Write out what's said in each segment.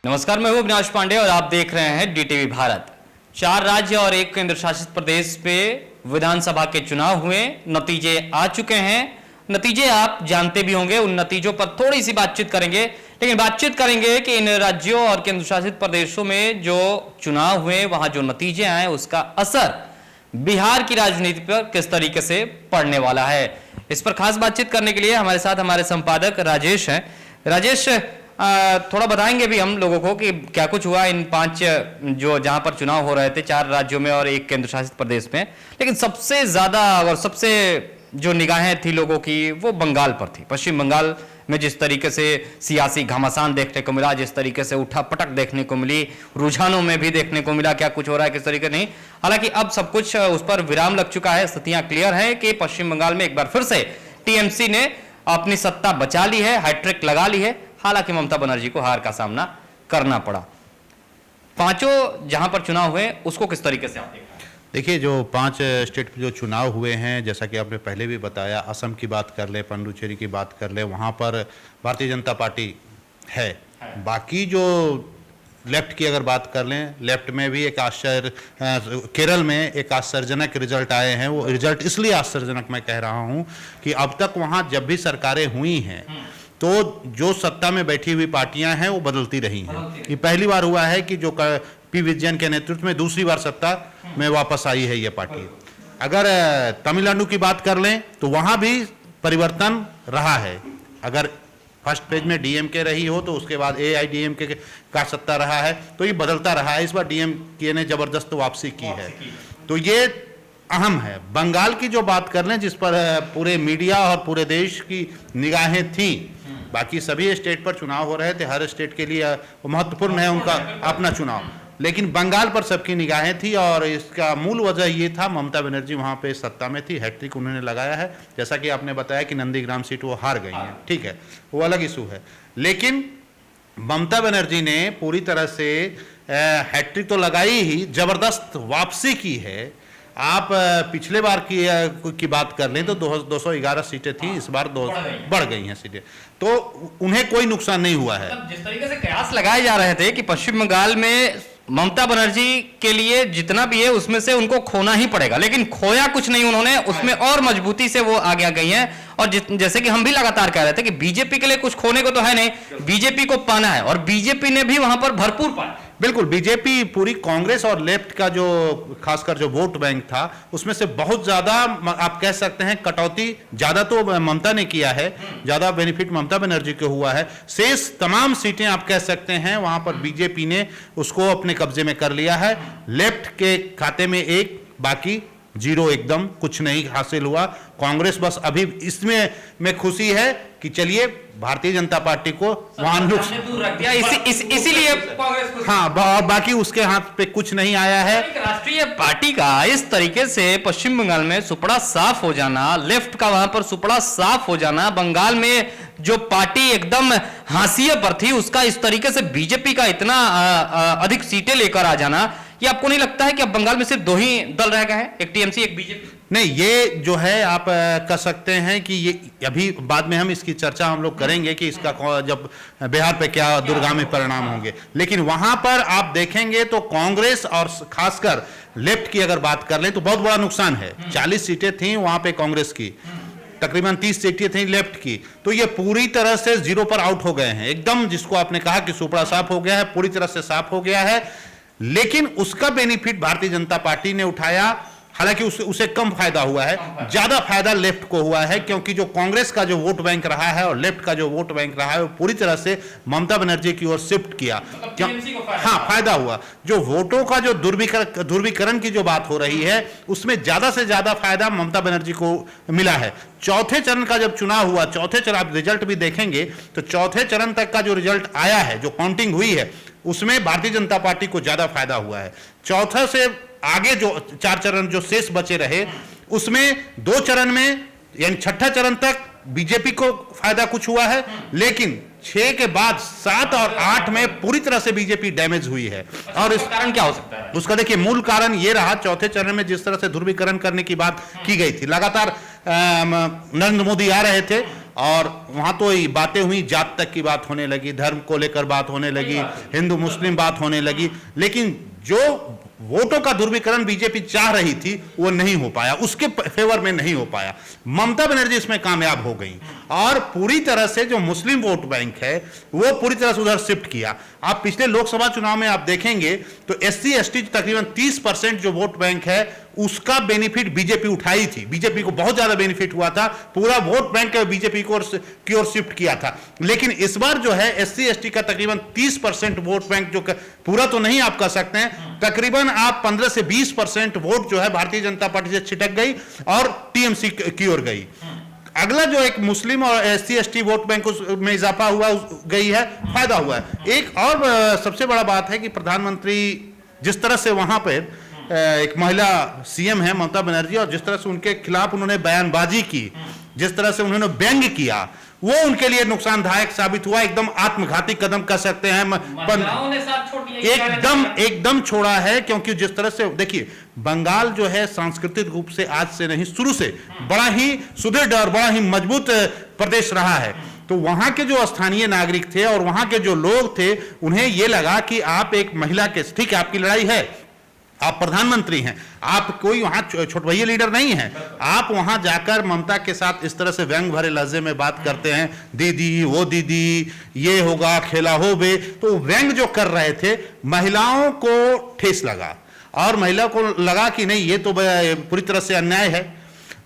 नमस्कार, मैं हूं अविनाश पांडे और आप देख रहे हैं डीटीवी भारत। 4 राज्य और 1 केंद्र शासित प्रदेश पे विधानसभा के चुनाव हुए, नतीजे आ चुके हैं। नतीजे आप जानते भी होंगे, उन नतीजों पर थोड़ी सी बातचीत करेंगे, लेकिन बातचीत करेंगे कि इन राज्यों और केंद्र शासित प्रदेशों में जो चुनाव हुए, वहां जो नतीजे आए, उसका असर बिहार की राजनीति पर किस तरीके से पड़ने वाला है। इस पर खास बातचीत करने के लिए हमारे साथ हमारे संपादक राजेश हैं। राजेश, थोड़ा बताएंगे भी हम लोगों को कि क्या कुछ हुआ इन 5 जो जहां पर चुनाव हो रहे थे, 4 राज्यों में और 1 केंद्र शासित प्रदेश में, लेकिन सबसे ज्यादा और सबसे जो निगाहें थी लोगों की वो बंगाल पर थी। पश्चिम बंगाल में जिस तरीके से सियासी घमासान देखने को मिला, जिस तरीके से उठापटक देखने को मिली, रुझानों में भी देखने को मिला क्या कुछ हो रहा है, किस तरीके नहीं। हालांकि अब सब कुछ उस पर विराम लग चुका है। स्थितियां क्लियर है कि पश्चिम बंगाल में एक बार फिर से टीएमसी ने अपनी सत्ता बचा ली है, हैट्रिक लगा ली है। हालांकि ममता बनर्जी को हार का सामना करना पड़ा। 5 जहां पर चुनाव हुए उसको किस तरीके से आप देख रहे हैं? देखिए, जो 5 स्टेट पे जो चुनाव हुए हैं, जैसा कि आपने पहले भी बताया, असम की बात कर ले, पुडुचेरी की बात कर ले, वहाँ पर भारतीय जनता पार्टी है। बाकी जो लेफ्ट की अगर बात कर लें, लेफ्ट में भी एक केरल में एक आश्चर्यजनक रिजल्ट आए हैं। वो रिजल्ट इसलिए आश्चर्यजनक मैं कह रहा हूँ कि अब तक वहाँ जब भी सरकारें हुई हैं तो जो सत्ता में बैठी हुई पार्टियां हैं वो बदलती रही हैं। ये पहली बार हुआ है कि जो पी विजयन के नेतृत्व में दूसरी बार सत्ता में वापस आई है ये पार्टी। अगर तमिलनाडु की बात कर लें तो वहां भी परिवर्तन रहा है। अगर फर्स्ट पेज में डीएमके रही हो तो उसके बाद एआईडीएमके का सत्ता रहा है, तो ये बदलता रहा है। इस बार डीएमके ने जबरदस्त वापसी की है, तो ये अहम है। बंगाल की जो बात कर लें, जिस पर पूरे मीडिया और पूरे देश की निगाहें थी, बाकी सभी स्टेट पर चुनाव हो रहे थे, हर स्टेट के लिए महत्वपूर्ण है उनका अपना चुनाव, लेकिन बंगाल पर सबकी निगाहें थी। और इसका मूल वजह ये था, ममता बनर्जी वहाँ पे सत्ता में थी, हैट्रिक उन्होंने लगाया है। जैसा कि आपने बताया कि नंदीग्राम सीट वो हार गई हैं, ठीक है, वो अलग इशू है, लेकिन ममता बनर्जी ने पूरी तरह से हैट्रिक तो लगाई ही, जबरदस्त वापसी की है। आप पिछले बार की बात कर लें तो 211 सीटें थी, इस बार बढ़ गई हैं सीटें, तो उन्हें कोई नुकसान नहीं हुआ है। जिस तरीके से कयास लगाए जा रहे थे कि पश्चिम बंगाल में ममता बनर्जी के लिए जितना भी है उसमें से उनको खोना ही पड़ेगा, लेकिन खोया कुछ नहीं उन्होंने, उसमें और मजबूती से वो आगे गई हैं। और जैसे कि हम भी लगातार कह रहे थे कि बीजेपी के लिए कुछ खोने को तो है नहीं, बीजेपी को पाना है, और बीजेपी ने भी वहां पर भरपूर पाया। बिल्कुल, बीजेपी पूरी कांग्रेस और लेफ्ट का जो खासकर जो वोट बैंक था उसमें से बहुत ज्यादा आप कह सकते हैं कटौती ज्यादा तो ममता ने किया है, ज्यादा बेनिफिट ममता बनर्जी को हुआ है। शेष तमाम सीटें आप कह सकते हैं वहां पर बीजेपी ने उसको अपने कब्जे में कर लिया है। लेफ्ट के खाते में 1, बाकी 0, एकदम कुछ नहीं हासिल हुआ। कांग्रेस बस अभी इसमें खुशी है कि चलिए भारतीय जनता पार्टी को वहां दूर रख दिया, इसीलिए हाँ, बाकी उसके हाथ पे कुछ नहीं आया है। राष्ट्रीय पार्टी का इस तरीके से पश्चिम बंगाल में सुपड़ा साफ हो जाना, लेफ्ट का वहां पर सुपड़ा साफ हो जाना, बंगाल में जो पार्टी एकदम हाशिए पर थी उसका इस तरीके से बीजेपी का इतना अधिक सीटें लेकर आ जाना, ये आपको नहीं लगता है कि अब बंगाल में सिर्फ 2 ही दल रह गए हैं, एक टीएमसी एक बीजेपी? नहीं, ये जो है आप कह सकते हैं कि ये अभी बाद में हम इसकी चर्चा हम लोग करेंगे कि इसका जब बिहार पे क्या दूरगामी परिणाम होंगे, लेकिन वहां पर आप देखेंगे तो कांग्रेस और खासकर लेफ्ट की अगर बात कर लें तो बहुत बड़ा नुकसान है। 40 सीटें थी वहां पे कांग्रेस की, तकरीबन 30 सीटें थी लेफ्ट की, तो ये पूरी तरह से 0 पर आउट हो गए हैं एकदम। जिसको आपने कहा कि सुपड़ा साफ हो गया है, पूरी तरह से साफ हो गया है, लेकिन उसका बेनिफिट भारतीय जनता पार्टी ने उठाया। हालांकि उसे कम फायदा हुआ है, ज्यादा फायदा लेफ्ट को हुआ है, क्योंकि जो कांग्रेस का जो वोट बैंक रहा है और लेफ्ट का जो वोट बैंक रहा है वो पूरी तरह से ममता बनर्जी की ओर शिफ्ट किया। हाँ, फायदा हुआ। जो वोटों का जो ध्रुवीकरण की जो बात हो रही है उसमें ज्यादा से ज्यादा फायदा ममता बनर्जी को मिला है। चौथे चरण का जब चुनाव हुआ, चौथे चरण आप रिजल्ट भी देखेंगे तो चौथे चरण तक का जो रिजल्ट आया है, जो काउंटिंग हुई है, उसमें भारतीय जनता पार्टी को ज्यादा फायदा हुआ है। चौथा से आगे जो 4 चरण जो शेष बचे रहे उसमें 2 चरण में यानी छठा चरण तक बीजेपी को फायदा कुछ हुआ है, लेकिन 6 के बाद 7 और 8 में पूरी तरह से बीजेपी डैमेज हुई है। और इस कारण क्या हो सकता है? उसका देखिए मूल कारण ये रहा, चौथे चरण में जिस तरह से ध्रुवीकरण करने की बात की गई थी, लगातार नरेंद्र मोदी आ रहे थे और वहां तो बातें हुई, जात तक की बात होने लगी, धर्म को लेकर बात होने लगी, हिंदू मुस्लिम बात होने लगी, लेकिन जो वोटों का ध्रुवीकरण बीजेपी चाह रही थी वो नहीं हो पाया, उसके फेवर में नहीं हो पाया। ममता बनर्जी इसमें कामयाब हो गई और पूरी तरह से जो मुस्लिम वोट बैंक है वो पूरी तरह से उधर शिफ्ट किया। आप पिछले लोकसभा चुनाव में आप देखेंगे तो एससी एसटी तकरीबन 30% जो वोट बैंक है उसका बेनिफिट बीजेपी उठाई थी, बीजेपी को बहुत ज्यादा बेनिफिट हुआ था, पूरा वोट बैंक बीजेपी की ओर शिफ्ट किया था। लेकिन इस बार जो है एससी एसटी का तकरीबन 30% वोट बैंक जो पूरा तो नहीं आप कह सकते हैं, तकरीबन आप 15 से 20% वोट जो है भारतीय जनता पार्टी से छिटक गई और टीएमसी की ओर गई। अगला जो एक मुस्लिम और एससी एसटी वोट बैंक में इजाफा हुआ गई है, फायदा हुआ है। एक और सबसे बड़ा बात है कि प्रधानमंत्री जिस तरह से वहां पर एक महिला सीएम है ममता बनर्जी, और जिस तरह से उनके खिलाफ उन्होंने बयानबाजी की, जिस तरह से उन्होंने व्यंग किया, वो उनके लिए नुकसानदायक साबित हुआ। एकदम आत्मघाती कदम कह सकते हैं, एकदम छोड़ा है। क्योंकि जिस तरह से देखिए बंगाल जो है सांस्कृतिक रूप से आज से नहीं, शुरू से बड़ा ही सुदृढ़ और बड़ा ही मजबूत प्रदेश रहा है। तो वहां के जो स्थानीय नागरिक थे और वहां के जो लोग थे, उन्हें यह लगा कि आप एक महिला के, ठीक है आपकी लड़ाई है, आप प्रधानमंत्री हैं, आप कोई वहां छोटभैया लीडर नहीं हैं, आप वहां जाकर ममता के साथ इस तरह से व्यंग भरे लहजे में बात करते हैं, दीदी वो दीदी ये होगा खेला हो बे, तो व्यंग जो कर रहे थे महिलाओं को ठेस लगा और महिला को लगा कि नहीं ये तो पूरी तरह से अन्याय है।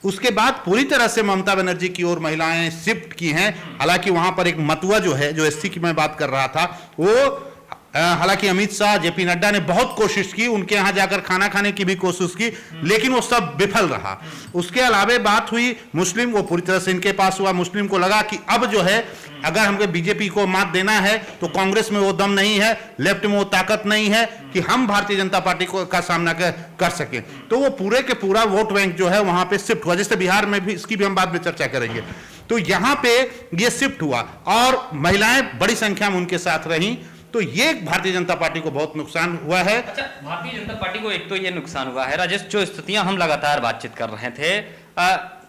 उसके बाद पूरी तरह से ममता बनर्जी की ओर महिलाएं शिफ्ट की हैं। हालांकि वहां पर एक मतुआ जो है, जो एससी की मैं बात कर रहा था, वो हालांकि अमित शाह, जेपी नड्डा ने बहुत कोशिश की, उनके यहां जाकर खाना खाने की भी कोशिश की, लेकिन वो सब विफल रहा। उसके अलावा बात हुई मुस्लिम, वो पूरी तरह से इनके पास हुआ। मुस्लिम को लगा कि अब जो है अगर हमको बीजेपी को मात देना है तो कांग्रेस में वो दम नहीं है, लेफ्ट में वो ताकत नहीं है कि हम भारतीय जनता पार्टी को का सामना कर सके। तो वो पूरे के पूरा वोट बैंक जो है वहां पे शिफ्ट हुआ। जैसे बिहार में भी, इसकी भी हम बाद में चर्चा करेंगे। तो यहां पे ये शिफ्ट हुआ और महिलाएं बड़ी संख्या में उनके साथ रहीं। तो ये भारतीय जनता पार्टी को बहुत नुकसान हुआ है। अच्छा, भारतीय जनता पार्टी को एक तो ये नुकसान हुआ है राजेश, जो स्थितियां हम लगातार बातचीत कर रहे थे,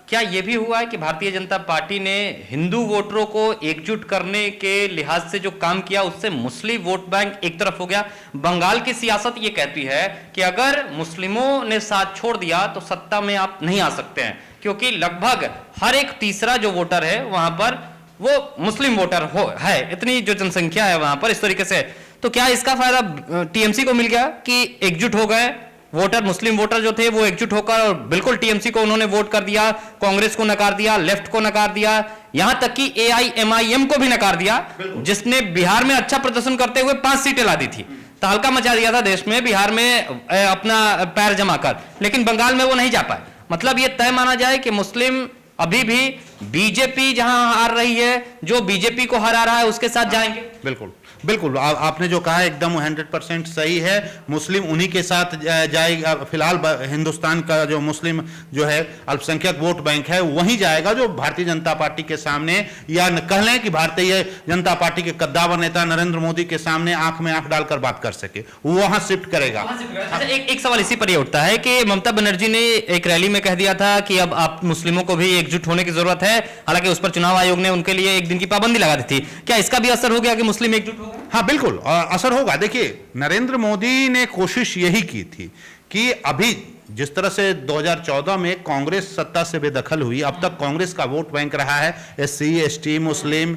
क्या ये भी हुआ है कि भारतीय जनता पार्टी ने हिंदू वोटरों को एकजुट करने के लिहाज से जो काम किया उससे मुस्लिम वोट बैंक एक तरफ हो गया? बंगाल की सियासत ये कहती है कि अगर मुस्लिमों ने साथ छोड़ दिया तो सत्ता में आप नहीं आ सकते हैं, क्योंकि लगभग हर एक तीसरा जो वोटर है वहां पर वो मुस्लिम वोटर है, इतनी जो जनसंख्या है वहां पर इस तरीके से। तो क्या इसका फायदा टीएमसी को मिल गया कि एकजुट हो गए वोटर, मुस्लिम वोटर जो थे वो एकजुट होकर और बिल्कुल टीएमसी को उन्होंने वोट कर दिया, कांग्रेस को नकार दिया, लेफ्ट को नकार दिया, यहां तक कि एआईएमआईएम को भी नकार दिया, जिसने बिहार में अच्छा प्रदर्शन करते हुए 5 सीटें ला दी थी, तहलका मचा दिया था देश में बिहार में अपना पैर जमा कर, लेकिन बंगाल में वो नहीं जा पाए। मतलब ये तय माना जाए कि मुस्लिम अभी भी बीजेपी जहां हार रही है, जो बीजेपी को हरा रहा है उसके साथ जाएंगे। बिल्कुल बिल्कुल, आपने जो कहा एकदम 100% सही है। मुस्लिम उन्हीं के साथ जाएगा। फिलहाल हिंदुस्तान का जो मुस्लिम जो है अल्पसंख्यक वोट बैंक है वहीं जाएगा, जो भारतीय जनता पार्टी के सामने, या कह लें कि भारतीय जनता पार्टी के कद्दावर नेता नरेंद्र मोदी के सामने आंख में आंख डालकर बात कर सके, वो वहां शिफ्ट करेगा। अच्छा, एक सवाल इसी पर ये उठता है कि ममता बनर्जी ने एक रैली में कह दिया था कि अब आप मुस्लिमों को भी एकजुट होने की जरूरत है, हालांकि उस पर चुनाव आयोग ने उनके लिए एक दिन की पाबंदी लगा दी थी। क्या इसका भी असर हो गया कि मुस्लिम एकजुट हो? हाँ बिल्कुल असर होगा। देखिए नरेंद्र मोदी ने कोशिश यही की थी कि अभी जिस तरह से 2014 में कांग्रेस सत्ता से बेदखल हुई, अब तक कांग्रेस का वोट बैंक रहा है, एससी एसटी मुस्लिम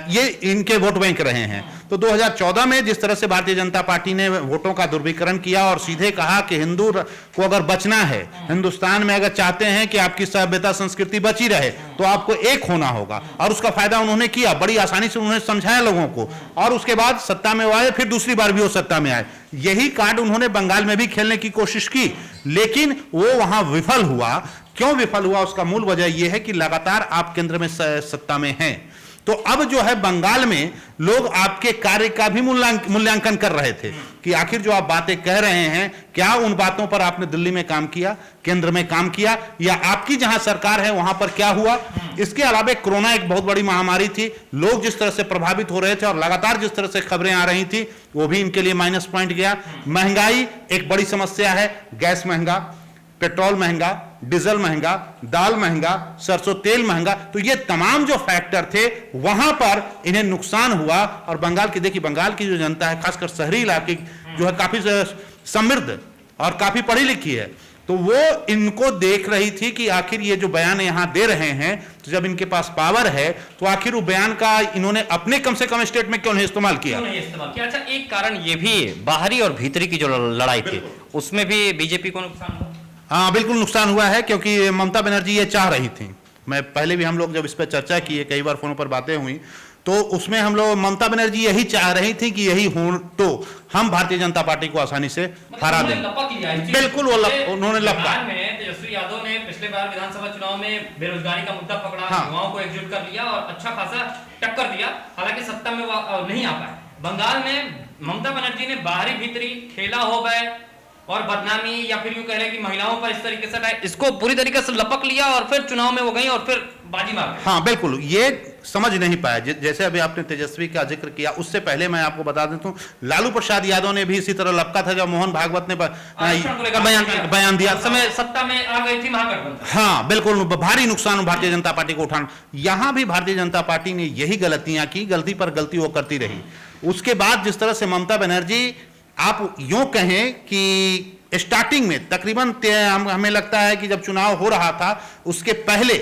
ये इनके वोट बैंक रहे हैं। तो 2014 में जिस तरह से भारतीय जनता पार्टी ने वोटों का ध्रुवीकरण किया और सीधे कहा कि हिंदू को अगर बचना है, हिंदुस्तान में अगर चाहते हैं कि आपकी सभ्यता संस्कृति बची रहे, तो आपको एक होना होगा, और उसका फायदा उन्होंने किया, बड़ी आसानी से उन्होंने समझाया लोगों को, और उसके बाद सत्ता में वो आए, फिर दूसरी बार भी वो सत्ता में आए। यही कार्ड उन्होंने बंगाल में भी खेलने की कोशिश की, लेकिन वो वहां विफल हुआ। क्यों विफल हुआ? उसका मूल वजह यह है कि लगातार आप केंद्र में सत्ता में हैं। तो अब जो है बंगाल में लोग आपके कार्य का भी मूल्यांकन कर रहे थे कि आखिर जो आप बातें कह रहे हैं, क्या उन बातों पर आपने दिल्ली में काम किया, केंद्र में काम किया, या आपकी जहां सरकार है वहां पर क्या हुआ। इसके अलावा कोरोना एक बहुत बड़ी महामारी थी, लोग जिस तरह से प्रभावित हो रहे थे और लगातार जिस तरह से खबरें आ रही थी, वो भी इनके लिए माइनस पॉइंट गया। महंगाई एक बड़ी समस्या है, गैस महंगा, पेट्रोल महंगा, डीजल महंगा, दाल महंगा, सरसों तेल महंगा, तो ये तमाम जो फैक्टर थे वहां पर इन्हें नुकसान हुआ। और बंगाल की देखिए, बंगाल की जो जनता है खासकर शहरी इलाके जो है काफी समृद्ध और काफी पढ़ी लिखी है, तो वो इनको देख रही थी कि आखिर ये जो बयान यहां दे रहे हैं, तो जब इनके पास पावर है तो आखिर वो बयान का इन्होंने अपने कम से कम स्टेट में क्यों नहीं इस्तेमाल किया? अच्छा, एक कारण ये भी बाहरी और भीतरी की जो लड़ाई थी उसमें भी बीजेपी को नुकसान हुआ। हाँ बिल्कुल नुकसान हुआ है, क्योंकि ममता बनर्जी ये चाह रही थी, मैं पहले भी हम लोग जब इस पर चर्चा किए, कई बार फोनों पर बातें हुई, तो उसमें हम लोग ममता बनर्जी यही चाह रही थी कि यही हो तो हम भारतीय जनता पार्टी को आसानी से हरा दें। बिल्कुल वो उन्होंने लपका। तेजस्वी यादव ने पिछले बार विधानसभा चुनाव में बेरोजगारी का मुद्दा पकड़ा, युवाओं को एकजुट कर लिया और अच्छा खासा टक्कर दिया, हालांकि सत्ता में वो नहीं आ पाए। बंगाल में ममता बनर्जी ने बाहरी भीतरी खेला हो गए और बदनामी या फिर यूं कह रहे कि महिलाओं पर इस तरीके से इसको पूरी तरीके से लपक लिया और फिर चुनाव में वो गई और फिर बाजी मार गई। हाँ बिल्कुल, ये समझ नहीं पाया। जैसे अभी आपने तेजस्वी का जिक्र किया, उससे पहले मैं आपको बता देता हूं, लालू प्रसाद यादव ने भी इसी तरह लपका था जब मोहन भागवत ने बयान दिया, समय सत्ता में आ गई थी महागठबंधन। हाँ बिल्कुल, भारी नुकसान भारतीय जनता पार्टी को उठाना। यहां भी भारतीय जनता पार्टी ने यही गलतियां की, गलती पर गलती वो करती रही। उसके बाद जिस तरह से ममता बनर्जी, आप यूं कहें कि स्टार्टिंग में तकरीबन हमें लगता है कि जब चुनाव हो रहा था उसके पहले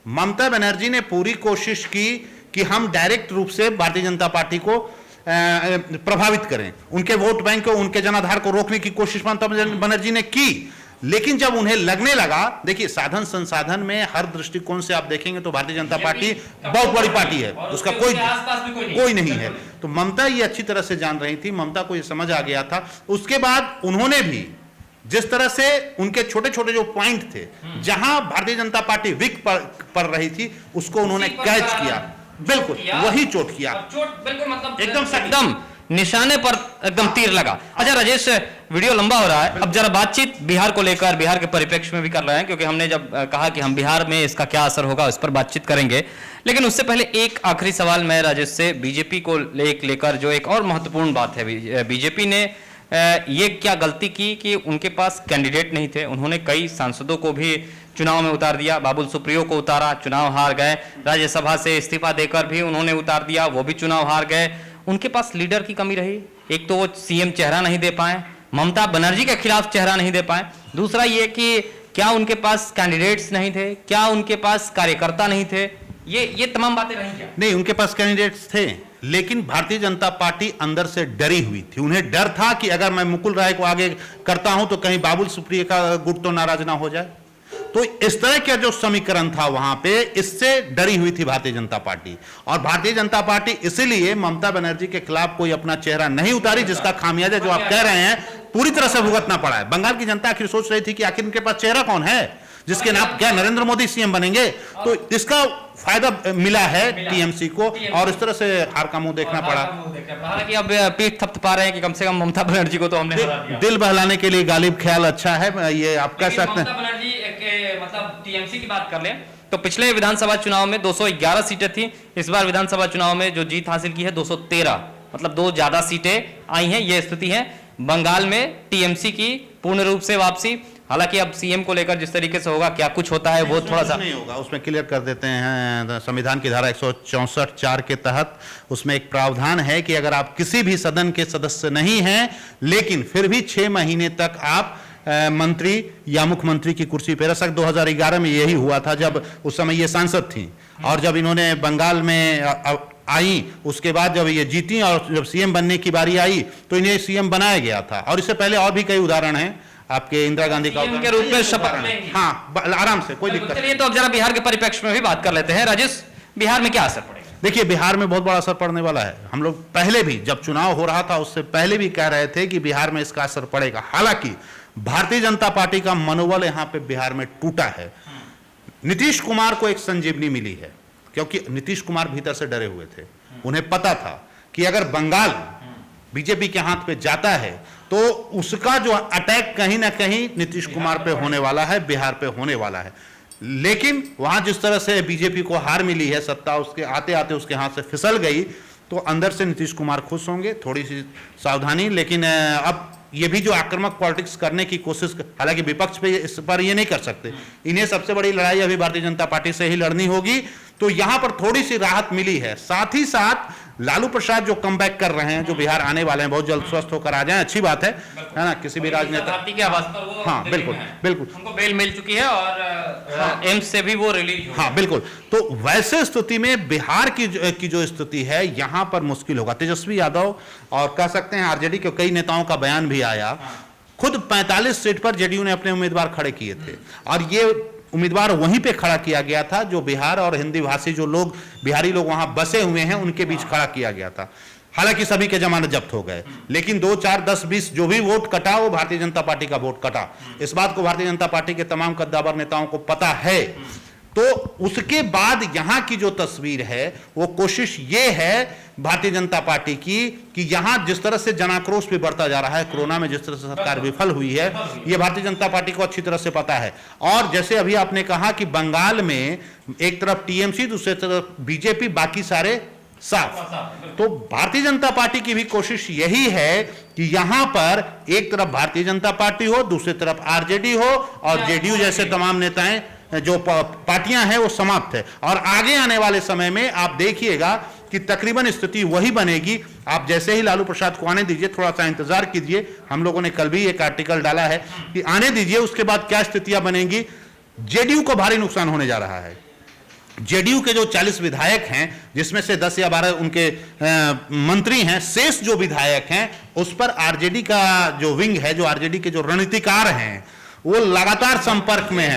ममता बनर्जी ने पूरी कोशिश की कि हम डायरेक्ट रूप से भारतीय जनता पार्टी को प्रभावित करें, उनके वोट बैंक को, उनके जनाधार को रोकने की कोशिश ममता बनर्जी ने की। लेकिन जब उन्हें लगने लगा, देखिए साधन संसाधन में हर दृष्टिकोण से आप देखेंगे तो भारतीय जनता पार्टी बहुत बड़ी पार्टी है, उसका कोई नहीं है। तो ममता ये अच्छी तरह से जान रही थी, ममता को ये समझ आ गया था। उसके बाद उन्होंने भी जिस तरह से उनके छोटे छोटे जो पॉइंट थे जहां भारतीय जनता पार्टी वीक पड़ रही थी, उसको उन्होंने कैच किया, बिल्कुल वही चोट किया, बिल्कुल मतलब एकदम निशाने पर एकदम तीर लगा। अच्छा राजेश, वीडियो लंबा हो रहा है, अब जरा बातचीत बिहार को लेकर, बिहार के परिप्रेक्ष्य में भी कर रहे हैं, क्योंकि हमने जब कहा कि हम बिहार में इसका क्या असर होगा उस पर बातचीत करेंगे। लेकिन उससे पहले एक आखिरी सवाल मैं राजेश से बीजेपी को लेकर, जो एक और महत्वपूर्ण बात है, बीजेपी ने ये क्या गलती की कि उनके पास कैंडिडेट नहीं थे। उन्होंने कई सांसदों को भी चुनाव में उतार दिया, बाबुल सुप्रियो को उतारा, चुनाव हार गए, राज्यसभा से इस्तीफा देकर भी उन्होंने उतार दिया, वो भी चुनाव हार गए। उनके पास लीडर की कमी रही, एक तो वो सीएम चेहरा नहीं दे पाए, ममता बनर्जी के खिलाफ चेहरा नहीं दे पाए, दूसरा ये कि क्या उनके पास कैंडिडेट्स नहीं थे, क्या उनके पास कार्यकर्ता नहीं थे, ये तमाम बातें रही क्या? नहीं, उनके पास कैंडिडेट्स थे, लेकिन भारतीय जनता पार्टी अंदर से डरी हुई थी। उन्हें डर था कि अगर मैं मुकुल राय को आगे करता हूं तो कहीं बाबुल सुप्रियो का गुट तो नाराज ना हो जाए। तो इस तरह का जो समीकरण था वहां पे, इससे डरी हुई थी भारतीय जनता पार्टी। और भारतीय जनता पार्टी इसीलिए ममता बनर्जी के खिलाफ कोई अपना चेहरा नहीं उतारी, जिसका खामियाजा जो आप कह रहे हैं पूरी तरह से भुगतना पड़ा है। बंगाल की जनता आखिर सोच रही थी कि आखिर इनके पास चेहरा कौन है जिसके नाम क्या नरेंद्र मोदी सीएम बनेंगे। तो इसका फायदा मिला है टीएमसी को, और इस तरह से हार का मुंह देखना पड़ा। हालांकि अब पीठ थपथपा रहे हैं कि कम से कम ममता बनर्जी को तो हमने हरा दिया। दिल बहलाने के लिए गालिब ख्याल अच्छा है, ये आप कह सकते हैं। ममता बनर्जी मतलब टीएमसी की बात कर लें तो पिछले विधानसभा चुनाव में 211 सीटें थी, इस बार विधानसभा चुनाव में जो जीत हासिल की है 213, मतलब 2 ज्यादा सीटें आई हैं। ये स्थिति है बंगाल में टीएमसी की पूर्ण रूप से वापसी। हालांकि अब सीएम को लेकर जिस तरीके से होगा, क्या कुछ होता है वो थोड़ा सा नहीं होगा, उसमें क्लियर कर देते हैं। संविधान की धारा 164(4) के तहत उसमें एक प्रावधान है कि अगर आप किसी भी सदन के सदस्य नहीं हैं, लेकिन फिर भी 6 महीने तक आप मंत्री या मुख्यमंत्री की कुर्सी पर रह सकते। 2011 में यही हुआ था, जब उस समय ये सांसद थी, और जब इन्होंने बंगाल में आई, उसके बाद जब ये जीती और जब सीएम बनने की बारी आई तो इन्हें सीएम बनाया गया था। और इससे पहले और भी कई उदाहरण हैं, आपके इंदिरा गांधी का के रूप में शपथ लेंगे। हाँ, आराम से, कोई दिक्कत नहीं। तो अब जरा बिहार के परिप्रेक्ष्य में भी बात कर लेते हैं। राजेश, बिहार में क्या असर पड़ेगा? देखिए, बिहार में बहुत बड़ा असर पड़ने वाला है। हम लोग पहले भी जब चुनाव हो रहा था उससे पहले भी कह रहे थे कि बिहार में इसका असर पड़ेगा। हालांकि भारतीय जनता पार्टी का मनोबल यहाँ पे बिहार में टूटा है। नीतीश कुमार को एक संजीवनी मिली है, क्योंकि नीतीश कुमार भीतर से डरे हुए थे। उन्हें पता था कि अगर बंगाल बीजेपी के हाथ पे जाता है तो उसका जो अटैक कहीं ना कहीं नीतीश कुमार पे होने वाला है, बिहार पे होने वाला है। लेकिन वहां जिस तरह से बीजेपी को हार मिली है, सत्ता उसके आते आते उसके हाथ से फिसल गई, तो अंदर से नीतीश कुमार खुश होंगे। थोड़ी सी सावधानी, लेकिन अब ये भी जो आक्रामक पॉलिटिक्स करने की कोशिश, हालांकि विपक्ष पे इस पर ये नहीं कर सकते, इन्हें सबसे बड़ी लड़ाई अभी भारतीय जनता पार्टी से ही लड़नी होगी, तो यहां पर थोड़ी सी राहत मिली है। साथ ही साथ लालू प्रसाद जो कमबैक कर रहे हैं, जो बिहार आने वाले हैं, बहुत जल्द स्वस्थ होकर आ जाएं, अच्छी बात है ना, किसी भी राजनेता की आवाज पर वो हाँ बिल्कुल बिल्कुल उनको बेल मिल चुकी है और एम्स से भी वो रिलीज हुए। हाँ बिल्कुल। तो वैसे स्थिति में बिहार की जो स्थिति है यहां पर मुश्किल होगा। तेजस्वी यादव और कह सकते हैं आरजेडी के कई नेताओं का बयान भी आया, खुद 45 सीट पर जेडीयू ने अपने उम्मीदवार खड़े किए थे और ये उम्मीदवार वहीं पे खड़ा किया गया था जो बिहार और हिंदी भाषी जो लोग, बिहारी लोग वहां बसे हुए हैं, उनके बीच खड़ा किया गया था। हालांकि सभी के जमानत जब्त हो गए, लेकिन 2, 4, 10, 20 जो भी वोट कटा वो भारतीय जनता पार्टी का वोट कटा। इस बात को भारतीय जनता पार्टी के तमाम कद्दावर नेताओं को पता है। तो उसके बाद यहां की जो तस्वीर है वो कोशिश ये है भारतीय जनता पार्टी की कि यहां जिस तरह से जनाक्रोश भी बढ़ता जा रहा है, कोरोना में जिस तरह से सरकार विफल हुई है, ये भारतीय जनता पार्टी को अच्छी तरह से पता है। और जैसे अभी आपने कहा कि बंगाल में एक तरफ टीएमसी, दूसरी तरफ बीजेपी, बाकी सारे साफ। तो भारतीय जनता पार्टी की भी कोशिश यही है कि यहां पर एक तरफ भारतीय जनता पार्टी हो, दूसरी तरफ आरजेडी हो और जेडीयू जैसे तमाम नेताएं जो पार्टियां हैं वो समाप्त है। और आगे आने वाले समय में आप देखिएगा कि तकरीबन स्थिति वही बनेगी। आप जैसे ही लालू प्रसाद को आने दीजिए, थोड़ा सा इंतजार कीजिए, हम लोगों ने कल भी एक आर्टिकल डाला है कि आने दीजिए, उसके बाद क्या स्थितियां बनेंगी। जेडीयू को भारी नुकसान होने जा रहा है। जेडीयू के जो 40 विधायक हैं, जिसमें से 10 या 12 उनके मंत्री हैं, शेष जो विधायक हैं उस पर आरजेडी का जो विंग है, जो आरजेडी के जो रणनीतिकार हैं, वो लगातार संपर्क में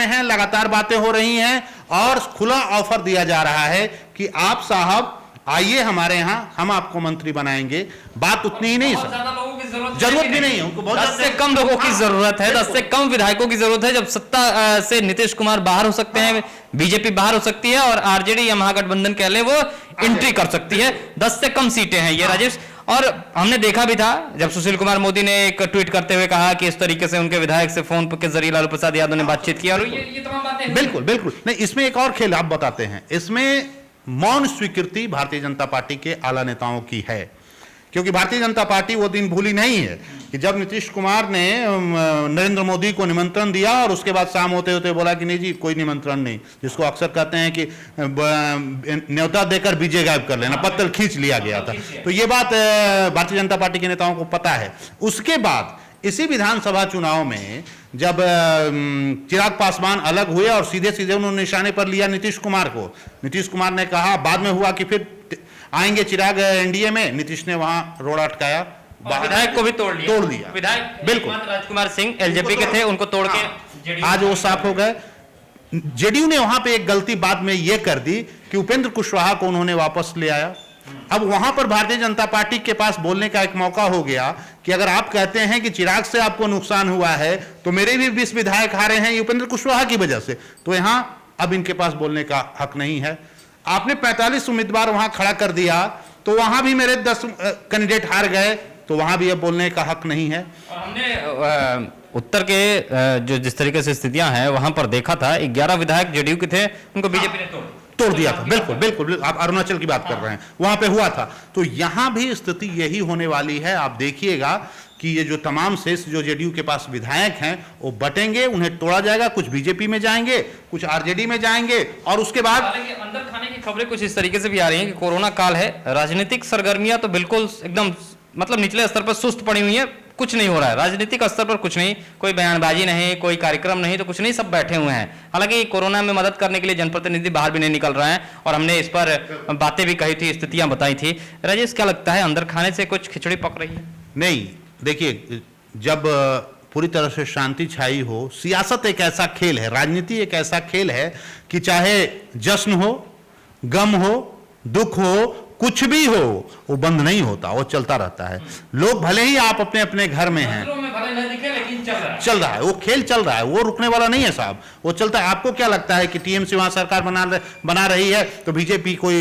है, लगातार बातें हो रही हैं और खुला ऑफर दिया जा रहा है कि आप साहब आइए हमारे यहां, हम आपको मंत्री बनाएंगे। बात उतनी ही नहीं, जरूरत भी नहीं है उनको, 10 से कम लोगों की जरूरत है, 10 से कम विधायकों की जरूरत है। जब सत्ता से नीतीश कुमार बाहर हो सकते हैं, बीजेपी बाहर हो सकती है और आरजेडी या महागठबंधन कह ले वो एंट्री कर सकती है। 10 से कम सीटें हैं ये राजेश। और हमने देखा भी था जब सुशील कुमार मोदी ने एक ट्वीट करते हुए कहा कि इस तरीके से उनके विधायक से फोन के जरिए लालू प्रसाद यादव ने बातचीत की और ये तमाम बातें बिल्कुल बिल्कुल नहीं। इसमें एक और खेल आप बताते हैं, इसमें मौन स्वीकृति भारतीय जनता पार्टी के आला नेताओं की है, क्योंकि भारतीय जनता पार्टी वो दिन भूली नहीं है कि जब नीतीश कुमार ने नरेंद्र मोदी को निमंत्रण दिया और उसके बाद शाम होते होते बोला कि नहीं जी कोई निमंत्रण नहीं, जिसको अक्सर कहते हैं कि न्योता देकर बीजे गायब कर लेना, पत्तल खींच लिया गया था। तो ये बात भारतीय जनता पार्टी के नेताओं को पता है। उसके बाद इसी विधानसभा चुनाव में जब चिराग पासवान अलग हुए और सीधे सीधे उन्होंने निशाने पर लिया नीतीश कुमार को, नीतीश कुमार ने कहा, बाद में हुआ कि फिर आएंगे चिराग एनडीए में, नीतीश ने वहां रोड़ा अटकाया, विधायक को भी तोड़ दिया। विधायक बिल्कुल राजकुमार सिंह एलजेपी के थे, उनको तोड़ के आज वो साफ हो गए। जेडीयू ने वहां पे एक गलती बाद में ये कर दी कि उपेंद्र कुशवाहा को उन्होंने वापस ले आया। अब वहां पर भारतीय जनता पार्टी के पास बोलने का एक मौका हो गया कि अगर आप कहते हैं कि चिराग से आपको नुकसान हुआ है तो मेरे भी 20 विधायक हारे हैं ये उपेंद्र कुशवाहा की वजह से, तो यहां अब इनके पास बोलने का हक नहीं है। आपने 45 उम्मीदवार वहां खड़ा कर दिया तो वहां भी मेरे 10 कैंडिडेट हार गए, तो वहां भी अब बोलने का हक नहीं है। और हमने उत्तर के जो जिस तरीके से स्थितियां हैं वहां पर देखा था, 11 विधायक जेडीयू के थे, उनको बीजेपी ने तोड़ दिया था। बिल्कुल बिल्कुल, आप अरुणाचल की बात कर रहे हैं, वहां पे हुआ था। तो यहां भी स्थिति यही होने वाली है। आप देखिएगा कि ये जो तमाम शेष जो जेडीयू के पास विधायक हैं वो बटेंगे, उन्हें तोड़ा जाएगा, कुछ बीजेपी में जाएंगे, कुछ आरजेडी में जाएंगे और उसके बाद अंदर खाने की खबरें कुछ इस तरीके से भी आ रही हैं कि कोरोना काल है, राजनीतिक सरगर्मियां तो बिल्कुल एकदम मतलब निचले स्तर पर सुस्त पड़ी हुई है, कुछ नहीं हो रहा है राजनीतिक स्तर पर, कुछ नहीं, कोई बयानबाजी नहीं, कोई कार्यक्रम नहीं, तो कुछ नहीं, सब बैठे हुए हैं। हालांकि कोरोना में मदद करने के लिए जनप्रतिनिधि बाहर भी नहीं निकल रहे हैं और हमने इस पर बातें भी कही थी, स्थितियां बताई थी। राजेश क्या लगता है अंदर खाने से कुछ खिचड़ी पक रही है? नहीं, देखिए जब पूरी तरह से शांति छाई हो, सियासत एक ऐसा खेल है, राजनीति एक ऐसा खेल है कि चाहे जश्न हो, गम हो, दुख हो, कुछ भी हो, वो बंद नहीं होता, वो चलता रहता है। लोग भले ही आप अपने अपने घर में हैं, चल रहा है वो खेल, चल रहा है, वो रुकने वाला नहीं है साहब, वो चलता है। आपको क्या लगता है कि टीएमसी वहां सरकार बना रही है तो बीजेपी कोई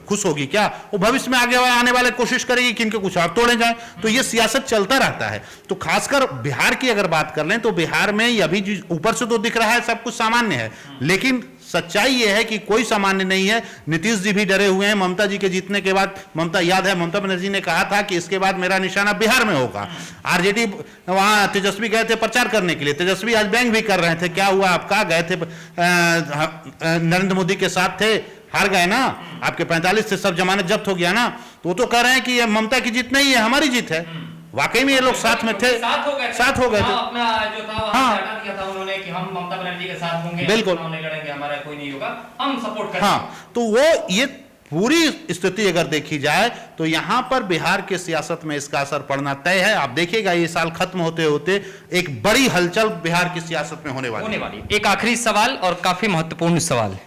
खुश होगी क्या? वो भविष्य में आगे आने वाले कोशिश करेगी कि इनके कुछ और तोड़े जाए। तो ये सियासत चलता रहता है। तो खासकर बिहार की अगर बात कर लें तो बिहार में अभी ऊपर से तो दिख रहा है सब कुछ सामान्य है, लेकिन सच्चाई यह है कि कोई सामान्य नहीं है। नीतीश जी भी डरे हुए हैं। ममता जी के जीतने के बाद याद है ममता बनर्जी ने कहा था कि इसके बाद मेरा निशाना बिहार में होगा। आरजेडी वहां तेजस्वी गए थे प्रचार करने के लिए, तेजस्वी आज व्यंग भी कर रहे थे, क्या हुआ आपका, गए थे नरेंद्र मोदी के साथ थे, हार गए ना, आपके 45 से सब जमानत जब्त हो गया ना। तो वो तो कह रहे हैं कि ये ममता की जीत नहीं है, हमारी जीत है। वाकई में ये लोग साथ में थे, साथ हो गए थे। अपना जो था वहां से हटा दिया था उन्होंने कि हम ममता बनर्जी के साथ होंगे, बिल्कुल नहीं लड़ेंगे, हमारा कोई नहीं होगा, हम सपोर्ट करेंगे। हाँ, तो वो ये पूरी स्थिति अगर देखी जाए तो यहां पर बिहार के सियासत में इसका असर पड़ना तय है। आप देखिएगा ये साल खत्म होते होते एक बड़ी हलचल बिहार की सियासत में होने वाली है। एक आखिरी सवाल और काफी महत्वपूर्ण सवाल,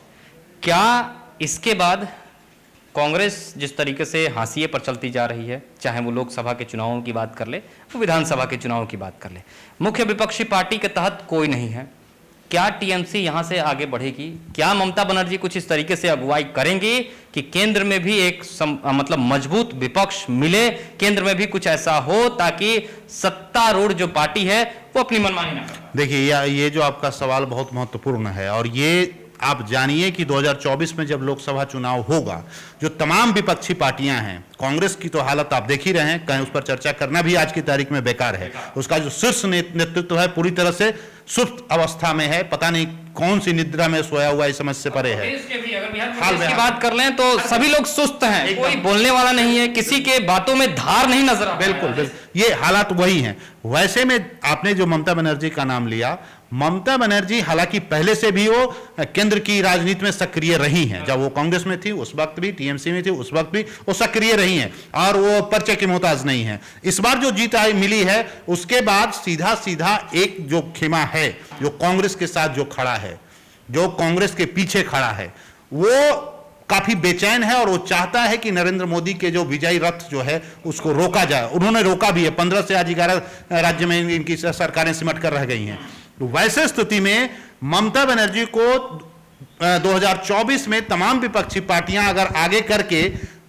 क्या इसके बाद कांग्रेस जिस तरीके से हाशिए पर चलती जा रही है, चाहे वो लोकसभा के चुनावों की बात कर ले, वो विधानसभा के चुनावों की बात कर ले, मुख्य विपक्षी पार्टी के तहत कोई नहीं है, क्या टीएमसी यहां से आगे बढ़ेगी? क्या ममता बनर्जी कुछ इस तरीके से अगुवाई करेंगी कि केंद्र में भी एक मतलब मजबूत विपक्ष मिले, केंद्र में भी कुछ ऐसा हो ताकि सत्तारूढ़ जो पार्टी है वो अपनी मनमानी ना करे? देखिए ये जो आपका सवाल बहुत महत्वपूर्ण है, और ये आप जानिए कि 2024 में जब लोकसभा चुनाव होगा, जो तमाम विपक्षी पार्टियां हैं, कांग्रेस की तो हालत आप देख ही रहे हैं, कहीं उस पर चर्चा करना भी आज की तारीख में बेकार है। उसका जो शीर्ष नेतृत्व है पूरी तरह से सुप्त अवस्था में है, पता नहीं कौन सी निद्रा में सोया हुआ इस समझ से परे है। हाल की बात कर लें तो सभी लोग सुस्त हैं, कोई बोलने वाला नहीं है, किसी के बातों में धार नहीं नजर आ रहा है। बिल्कुल, ये हालात वही हैं। वैसे में आपने जो ममता बनर्जी का नाम लिया, ममता बनर्जी हालांकि पहले से भी वो केंद्र की राजनीति में सक्रिय रही हैं। जब वो कांग्रेस में थी उस वक्त भी, टीएमसी में थी उस वक्त भी वो सक्रिय रही हैं और वो परिचय की मोहताज नहीं है। इस बार जो जीत आई मिली है उसके बाद सीधा सीधा एक जो खेमा है जो कांग्रेस के साथ जो खड़ा है, जो कांग्रेस के पीछे खड़ा है, वो काफी बेचैन है और वो चाहता है कि नरेंद्र मोदी के जो विजयी रथ जो है उसको रोका जाए। उन्होंने रोका भी है, 15 से आज 11 राज्य में इनकी सरकारें सिमट कर रह गई हैं। तो वैसे स्थिति में ममता बनर्जी को 2024 में तमाम विपक्षी पार्टियां अगर आगे करके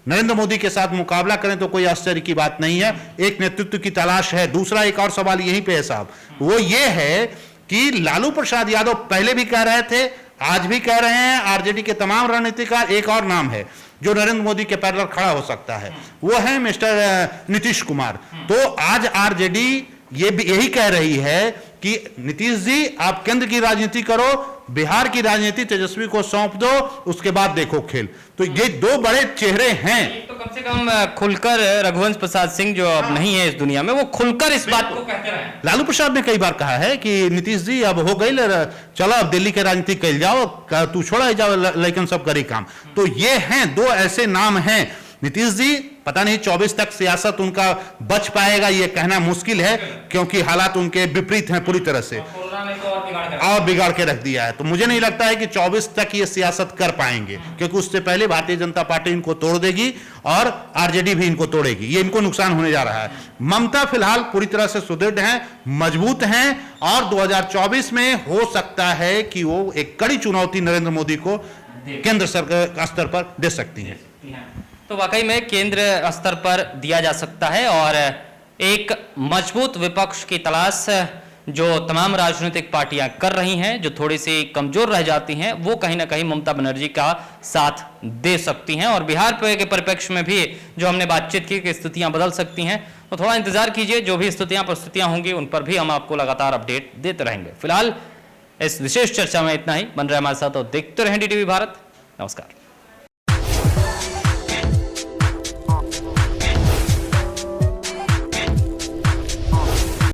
नरेंद्र मोदी के साथ मुकाबला करें तो कोई आश्चर्य की बात नहीं है। एक नेतृत्व की तलाश है। दूसरा एक और सवाल यहीं पे है साहब, वो ये है कि लालू प्रसाद यादव पहले भी कह रहे थे, आज भी कह रहे हैं, आरजेडी के तमाम रणनीतिकार, एक और नाम है जो नरेंद्र मोदी के पैरल खड़ा हो सकता है, वो है मिस्टर नीतीश कुमार। तो आज आरजेडी ये भी यही कह रही है कि नीतीश जी आप केंद्र की राजनीति करो, बिहार की राजनीति तेजस्वी को सौंप दो, उसके बाद देखो खेल। तो ये दो बड़े चेहरे हैं। तो कम से कम खुलकर रघुवंश प्रसाद सिंह जो अब नहीं है इस दुनिया में, वो खुलकर इस बात को कहते रहे। लालू प्रसाद ने कई बार कहा है कि नीतीश जी अब हो गई, चलो अब दिल्ली की राजनीति कर जाओ, तू छोड़ा जाओ, लेकिन सब करी काम। तो ये हैं दो ऐसे नाम हैं। नीतीश जी पता नहीं 24 तक सियासत उनका बच पाएगा, ये कहना मुश्किल है, क्योंकि हालात उनके विपरीत हैं पूरी तरह से, और बिगाड़ के रख दिया है। तो मुझे नहीं लगता है कि 24 तक ये सियासत कर पाएंगे, क्योंकि उससे पहले भारतीय जनता पार्टी इनको तोड़ देगी और आरजेडी भी इनको तोड़ेगी। ये इनको नुकसान होने जा रहा है। ममता फिलहाल पूरी तरह से सुदृढ़ हैं, मजबूत हैं, और 2024 में हो सकता है कि वो एक कड़ी चुनौती नरेंद्र मोदी को केंद्र सरकार स्तर पर दे सकती है। तो वाकई में केंद्र स्तर पर दिया जा सकता है, और एक मजबूत विपक्ष की तलाश जो तमाम राजनीतिक पार्टियां कर रही हैं, जो थोड़ी सी कमजोर रह जाती हैं, वो कहीं ना कहीं ममता बनर्जी का साथ दे सकती हैं। और बिहार के परिप्रेक्ष्य में भी जो हमने बातचीत की कि स्थितियां बदल सकती हैं, तो थोड़ा इंतजार कीजिए, जो भी परिस्थितियां होंगी उन पर भी हम आपको लगातार अपडेट देते रहेंगे। फिलहाल इस विशेष चर्चा में इतना ही। बन रहे हमारे साथ और देखते रहें DTV भारत। नमस्कार।